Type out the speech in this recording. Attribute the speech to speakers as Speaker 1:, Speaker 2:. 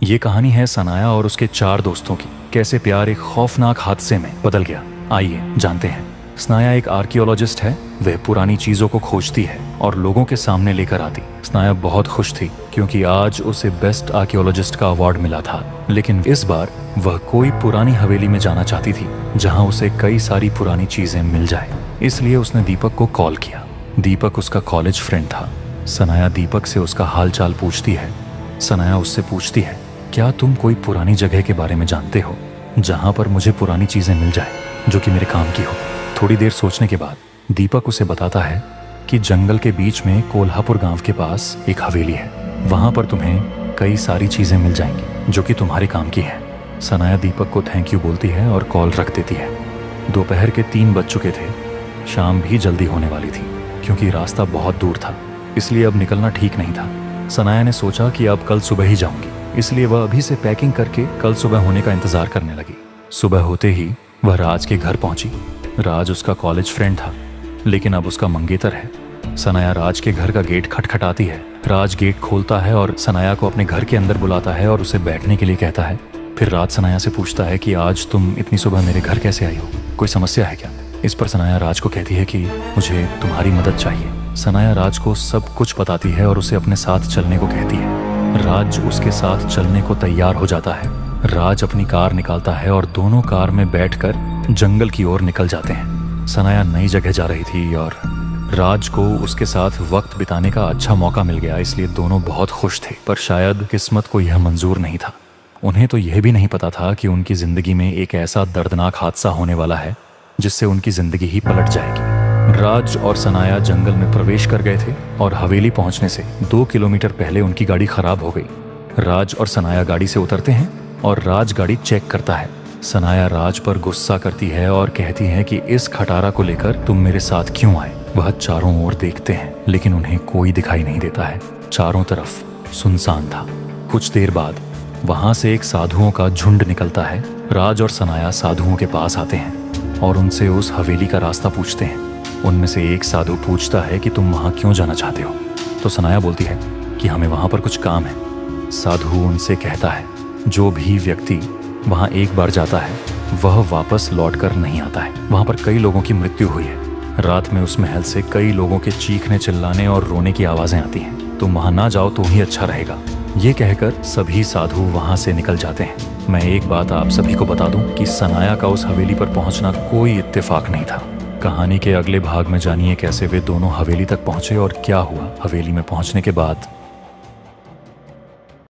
Speaker 1: ये कहानी है सनाया और उसके 4 दोस्तों की, कैसे प्यार एक खौफनाक हादसे में बदल गया। आइए जानते हैं। सनाया एक आर्कियोलॉजिस्ट है। वह पुरानी चीजों को खोजती है और लोगों के सामने लेकर आती। सनाया बहुत खुश थी क्योंकि आज उसे बेस्ट आर्कियोलॉजिस्ट का अवार्ड मिला था। लेकिन इस बार वह कोई पुरानी हवेली में जाना चाहती थी जहां उसे कई सारी पुरानी चीजें मिल जाए। इसलिए उसने दीपक को कॉल किया। दीपक उसका कॉलेज फ्रेंड था। सनाया दीपक से उसका हालचाल पूछती है। सनाया उससे पूछती है, क्या तुम कोई पुरानी जगह के बारे में जानते हो जहां पर मुझे पुरानी चीजें मिल जाए जो कि मेरे काम की हो। थोड़ी देर सोचने के बाद दीपक उसे बताता है कि जंगल के बीच में कोल्हापुर गांव के पास एक हवेली है। वहां पर तुम्हें कई सारी चीजें मिल जाएंगी जो कि तुम्हारे काम की है। सनाया दीपक को थैंक यू बोलती है और कॉल रख देती है। दोपहर के 3 बज चुके थे। शाम भी जल्दी होने वाली थी क्योंकि रास्ता बहुत दूर था, इसलिए अब निकलना ठीक नहीं था। सनाया ने सोचा कि अब कल सुबह ही जाऊंगी, इसलिए वह अभी से पैकिंग करके कल सुबह होने का इंतजार करने लगी। सुबह होते ही वह राज के घर पहुंची। राज उसका कॉलेज फ्रेंड था, लेकिन अब उसका मंगेतर है। सनाया राज के घर का गेट खटखटाती है। राज गेट खोलता है और सनाया को अपने घर के अंदर बुलाता है और उसे बैठने के लिए कहता है। फिर राज सनाया से पूछता है कि आज तुम इतनी सुबह मेरे घर कैसे आई हो, कोई समस्या है क्या। इस पर सनाया राज को कहती है कि मुझे तुम्हारी मदद चाहिए। सनाया राज को सब कुछ बताती है और उसे अपने साथ चलने को कहती है। राज उसके साथ चलने को तैयार हो जाता है। राज अपनी कार निकालता है और दोनों कार में बैठकर जंगल की ओर निकल जाते हैं। सनाया नई जगह जा रही थी और राज को उसके साथ वक्त बिताने का अच्छा मौका मिल गया, इसलिए दोनों बहुत खुश थे। पर शायद किस्मत को यह मंजूर नहीं था। उन्हें तो यह भी नहीं पता था कि उनकी जिंदगी में एक ऐसा दर्दनाक हादसा होने वाला है जिससे उनकी जिंदगी ही पलट जाएगी। राज और सनाया जंगल में प्रवेश कर गए थे और हवेली पहुंचने से 2 किलोमीटर पहले उनकी गाड़ी खराब हो गई। राज और सनाया गाड़ी से उतरते हैं और राज गाड़ी चेक करता है। सनाया राज पर गुस्सा करती है और कहती है कि इस खटारा को लेकर तुम मेरे साथ क्यों आए। वह चारों ओर देखते हैं लेकिन उन्हें कोई दिखाई नहीं देता है। चारों तरफ सुनसान था। कुछ देर बाद वहां से एक साधुओं का झुंड निकलता है। राज और सनाया साधुओं के पास आते हैं और उनसे उस हवेली का रास्ता पूछते हैं। उनमें से एक साधु पूछता है कि तुम वहां क्यों जाना चाहते हो। तो सनाया बोलती है कि हमें वहां पर कुछ काम है। साधु उनसे कहता है, जो भी व्यक्ति वहां एक बार जाता है वह वापस लौटकर नहीं आता है। वहां पर कई लोगों की मृत्यु हुई है। रात में उस महल से कई लोगों के चीखने चिल्लाने और रोने की आवाजें आती हैं। तुम वहां ना जाओ तो ही अच्छा रहेगा। ये कहकर सभी साधु वहां से निकल जाते हैं। मैं एक बात आप सभी को बता दूं कि सनाया का उस हवेली पर पहुंचना कोई इत्तेफाक नहीं था। कहानी के अगले भाग में जानिए कैसे वे दोनों हवेली तक पहुंचे और क्या हुआ हवेली में पहुंचने के बाद।